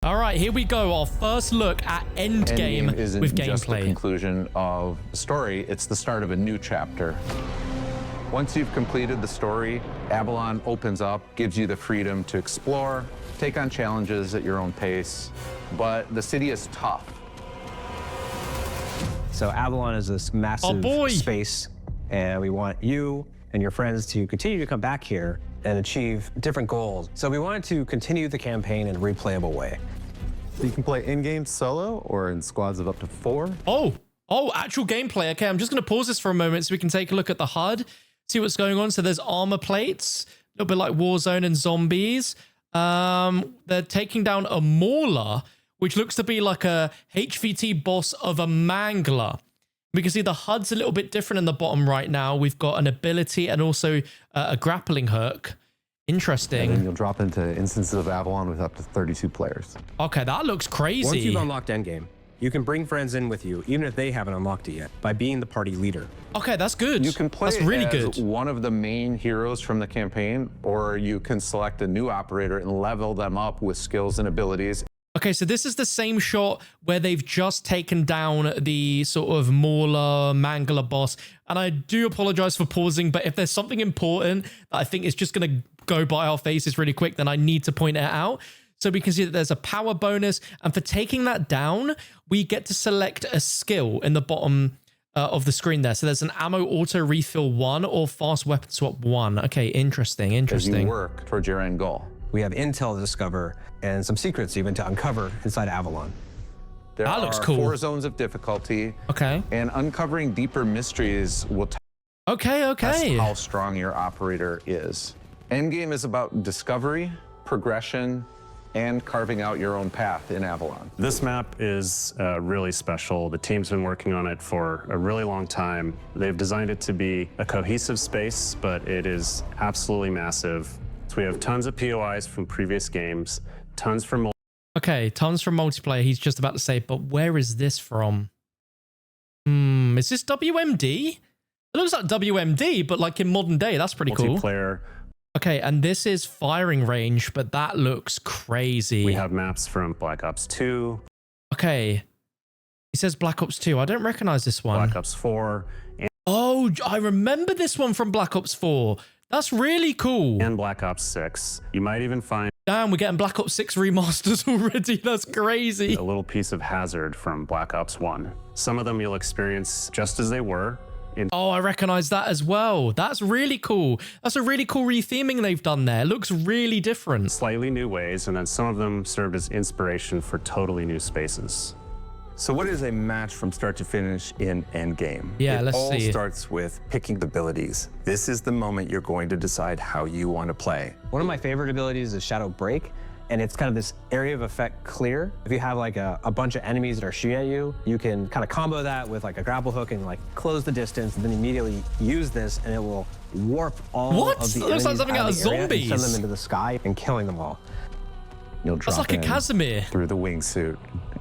All right, here we go. Our first look at Endgame isn't with just the gameplay. conclusion of the story, it's the start of a new chapter. Once you've completed the story, Avalon opens up, gives you the freedom to explore, take on challenges at your own pace, but the city is tough. So Avalon is this massive space, and we want you and your friends to continue to come back here and achieve different goals. So we wanted to continue the campaign in a replayable way. You can play in-game solo or in squads of up to 4. Oh, actual gameplay. Okay, I'm just going to pause this for a moment so we can take a look at the HUD, see what's going on. So there's armor plates, a little bit like Warzone and zombies. They're taking down a Mauler, which looks to be like a HVT boss of a Mangler. We can see the HUD's a little bit different in the bottom right now. We've got an ability and also a grappling hook. Interesting. And then you'll drop into instances of Avalon with up to 32 players. Okay, that looks crazy. Once you've unlocked Endgame, you can bring friends in with you, even if they haven't unlocked it yet, by being the party leader. Okay, that's good. You can play that's really as good. one of the main heroes from the campaign, or you can select a new operator and level them up with skills and abilities. Okay, so this is the same shot where they've just taken down the sort of Mauler, Mangler boss. And I do apologize for pausing, but if there's something important that I think is just going to go by our faces really quick, then I need to point it out. So we can see that there's a power bonus. And for taking that down, we get to select a skill in the bottom of the screen there. So there's an ammo auto refill 1 or fast weapon swap 1. Okay, interesting. As you work towards your end goal. We have intel to discover and some secrets even to uncover inside Avalon. There that looks are cool. 4 zones of difficulty. Okay. And uncovering deeper mysteries will test how strong your operator is. Endgame is about discovery, progression, and carving out your own path in Avalon. This map is really special. The team's been working on it for a really long time. They've designed it to be a cohesive space, but it is absolutely massive. So we have tons of POIs from previous games, tons from Okay, tons from multiplayer. He's just about to say, but where is this from? Is this WMD? It looks like WMD, but like in modern day. That's pretty cool. Multiplayer. Okay, and this is firing range, but that looks crazy. We have maps from Black Ops 2. Okay. He says Black Ops 2. I don't recognize this one. Black Ops 4. Oh, I remember this one from Black Ops 4. That's really cool. And Black Ops 6. You might even find... Damn, we're getting Black Ops 6 remasters already. That's crazy. A little piece of Hazard from Black Ops 1. Some of them you'll experience just as they were. Oh, I recognize that as well. That's really cool. That's a really cool retheming they've done there. It looks really different. Slightly new ways, and then some of them served as inspiration for totally new spaces. So what is a match from start to finish in Endgame? Yeah, let's see. It all starts with picking the abilities. This is the moment you're going to decide how you want to play. One of my favorite abilities is Shadow Break, and it's kind of this area of effect clear. If you have like a bunch of enemies that are shooting at you, you can kind of combo that with like a grapple hook and like close the distance, and then immediately use this, and it will warp all of the enemies out of the area and send them into the sky and killing them all. You'll drop That's like a Casimir through the wingsuit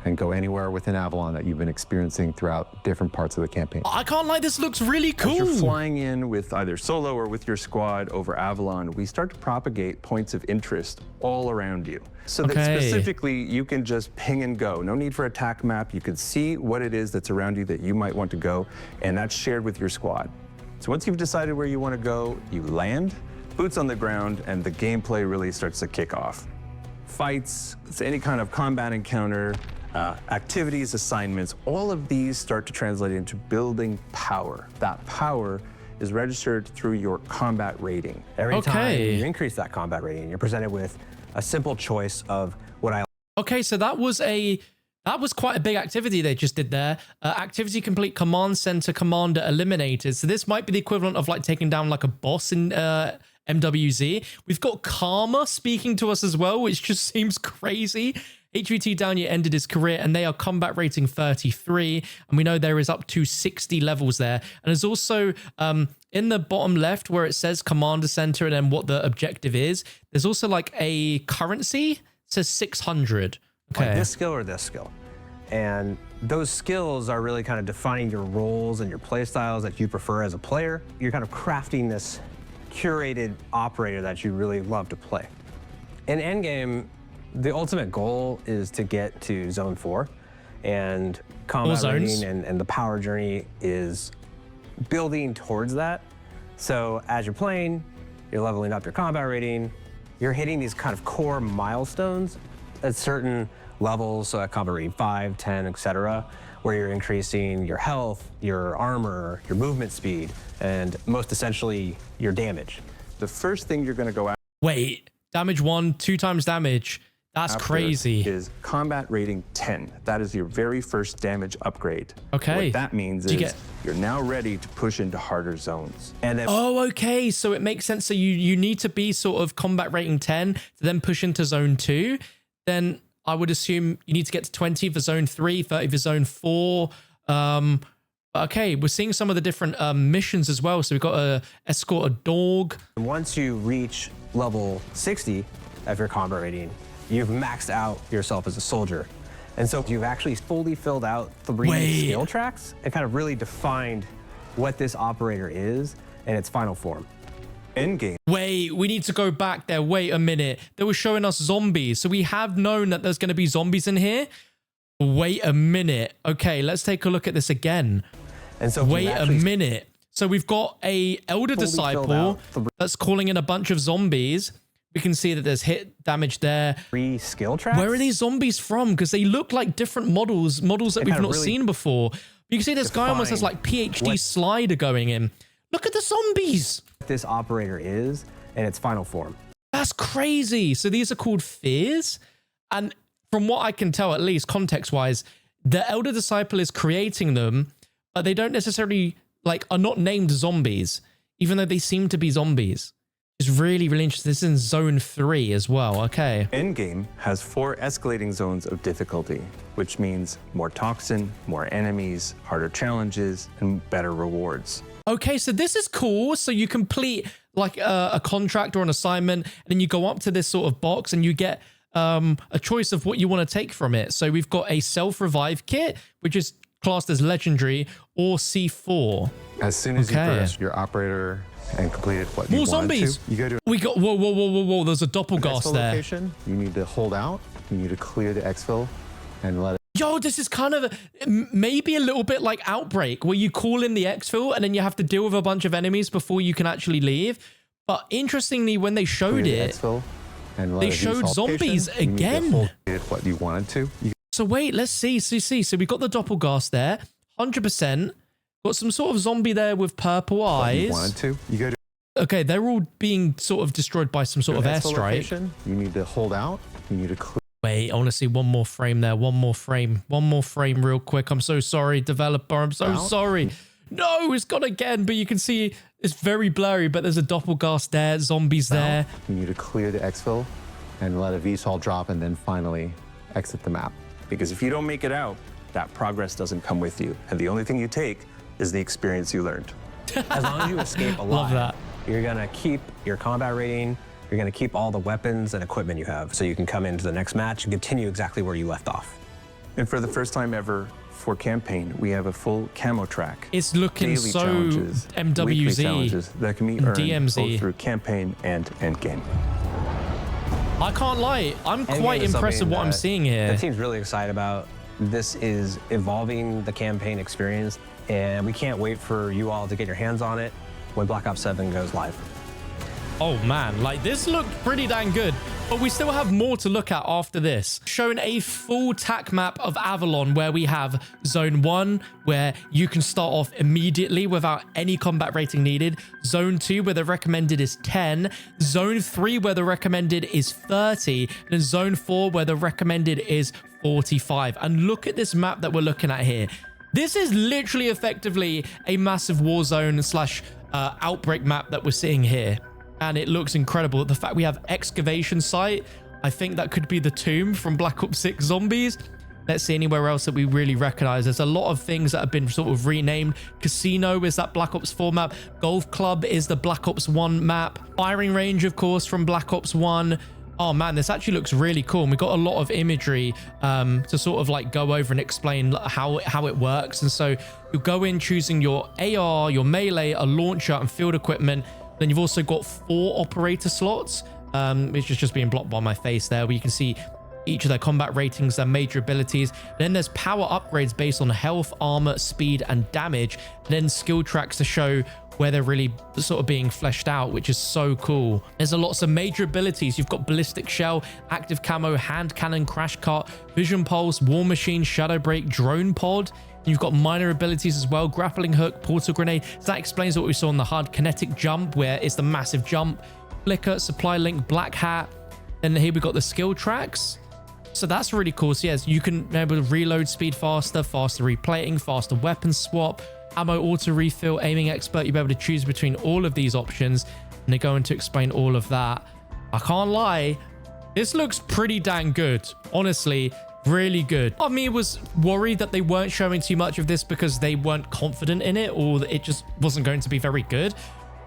and go anywhere within Avalon that you've been experiencing throughout different parts of the campaign. I can't lie, this looks really cool. As you're flying in with either solo or with your squad over Avalon, we start to propagate points of interest all around you. So that specifically you can just ping and go. No need for a tac map. You can see what it is that's around you that you might want to go, and that's shared with your squad. So once you've decided where you want to go, you land, boots on the ground, and the gameplay really starts to kick off. Fights, any kind of combat encounter, activities, assignments, all of these start to translate into building power. That power is registered through your combat rating. Every time you increase that combat rating, you're presented with a simple choice of what I... Okay, so that was quite a big activity they just did there. Activity complete, command center commander eliminated. So this might be the equivalent of like taking down like a boss in MWZ. We've got Karma speaking to us as well, which just seems crazy. HVT Downey ended his career, and they are combat rating 33. And we know there is up to 60 levels there. And there's also in the bottom left where it says Commander Center and then what the objective is, there's also like a currency. It says 600. Okay. Like this skill or this skill. And those skills are really kind of defining your roles and your play styles that you prefer as a player. You're kind of crafting this curated operator that you really love to play. In Endgame, The ultimate goal is to get to Zone 4, and combat rating and the power journey is building towards that. So as you're playing, you're leveling up your combat rating, you're hitting these kind of core milestones at certain levels, so at combat rating 5, 10, etc., where you're increasing your health, your armor, your movement speed, and most essentially, your damage. The first thing you're going to go after Wait, damage 1, 2 times damage. That's crazy. Is combat rating 10. That is your very first damage upgrade. Okay. What that means is you're now ready to push into harder zones. And then, oh, okay. So it makes sense. So you need to be sort of combat rating 10 to then push into zone 2. Then I would assume you need to get to 20 for zone 3, 30 for zone 4. Okay, we're seeing some of the different missions as well. So we've got to escort a dog. once you reach level 60 of your combat rating, you've maxed out yourself as a soldier. And so you've actually fully filled out 3 skill tracks and kind of really defined what this operator is in its final form. Endgame. Wait, we need to go back there. Wait a minute. They were showing us zombies. So we have known that there's going to be zombies in here. Wait a minute. Okay, let's take a look at this again. And so wait a minute. So we've got a elder disciple that's calling in a bunch of zombies. We can see that there's hit damage there. 3 skill tracks. Where are these zombies from? Because they look like different models that we've not seen before. You can see this guy almost has like PhD slider going in. Look at the zombies. This operator is in its final form. That's crazy. So these are called fears. And from what I can tell, at least context-wise, the elder disciple is creating them, but they don't necessarily are not named zombies, even though they seem to be zombies. It's really, really interesting. This is in zone 3 as well. Okay. Endgame has 4 escalating zones of difficulty, which means more toxin, more enemies, harder challenges, and better rewards. Okay, so this is cool. So you complete like a contract or an assignment, and then you go up to this sort of box and you get a choice of what you want to take from it. So we've got a self-revive kit, which is classed as legendary, or C4. As soon as you press your operator and completed what you wanted to, you go to we got whoa, there's a doppelgast there. location. You need to hold out. You need to clear the exfil and let it. Yo, this is kind of maybe a little bit like Outbreak, where you call in the exfil and then you have to deal with a bunch of enemies before you can actually leave. But interestingly, when they showed it, they showed zombies again. What you wanted to. So wait, let's see. So we got the doppelgast there, 100%. Got some sort of zombie there with purple eyes. You wanted to. You go to. Okay, they're all being sort of destroyed by some sort of airstrike. You need to hold out. You need to clear. Wait, I want to see one more frame there. One more frame real quick. I'm so sorry, developer. I'm so sorry. No, it's gone again, but you can see it's very blurry, but there's a doppelgast there, zombies there. You need to clear the exfil and let a VSOL drop and then finally exit the map. Because if you don't make it out, that progress doesn't come with you. And the only thing you take is the experience you learned. As long as you escape alive, Love that. You're going to keep your combat rating. You're going to keep all the weapons and equipment you have, so you can come into the next match and continue exactly where you left off. And for the first time ever for campaign, we have a full camo track. It's looking daily so challenges, MWZ, weekly challenges that can be earned DMZ. both through campaign and endgame. I can't lie. I'm quite impressed with what I'm seeing here. The team's really excited about. This is evolving the campaign experience, and we can't wait for you all to get your hands on it when Black Ops 7 goes live. Oh man, like this looked pretty dang good, but we still have more to look at after this. Showing a full tac map of Avalon, where we have zone 1, where you can start off immediately without any combat rating needed. Zone 2, where the recommended is 10. Zone 3, where the recommended is 30. And then zone 4, where the recommended is 45. And look at this map that we're looking at here. This is literally effectively a massive war zone slash outbreak map that we're seeing here. And it looks incredible. The fact we have excavation site, I think that could be the tomb from Black Ops 6 Zombies. Let's see anywhere else that we really recognize. There's a lot of things that have been sort of renamed. Casino is that Black Ops 4 map. Golf Club is the Black Ops 1 map. Firing range, of course, from Black Ops 1. Oh man, this actually looks really cool. And we've got a lot of imagery to sort of like go over and explain how it works. And so you'll go in choosing your AR, your melee, a launcher, and field equipment. Then you've also got 4 operator slots, which is just being blocked by my face there, where you can see each of their combat ratings, their major abilities. Then there's power upgrades based on health, armor, speed, and damage. And then skill tracks to show where they're really sort of being fleshed out, which is so cool. There's a lots of major abilities. You've got Ballistic Shell, Active Camo, Hand Cannon, Crash Cart, Vision Pulse, War Machine, Shadow Break, Drone Pod. You've got minor abilities as well, Grappling Hook, Portal Grenade. So that explains what we saw in the HUD. Kinetic Jump, where it's the massive jump. Flicker, Supply Link, Black Hat. Then here we got the skill tracks. So that's really cool. So yes, you can be able to reload speed faster, faster replating, faster weapon swap, ammo auto refill, aiming expert. You'll be able to choose between all of these options, and they're going to explain all of that. I can't lie, this looks pretty dang good. Honestly, really good. Part of me was worried that they weren't showing too much of this because they weren't confident in it, or that it just wasn't going to be very good.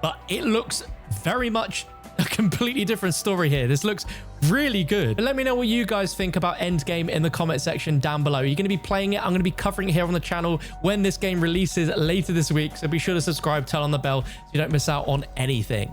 But it looks very much a completely different story here. This looks really good. But let me know what you guys think about Endgame in the comment section down below. Are you going to be playing it? I'm going to be covering it here on the channel when this game releases later this week. So be sure to subscribe, turn on the bell so you don't miss out on anything.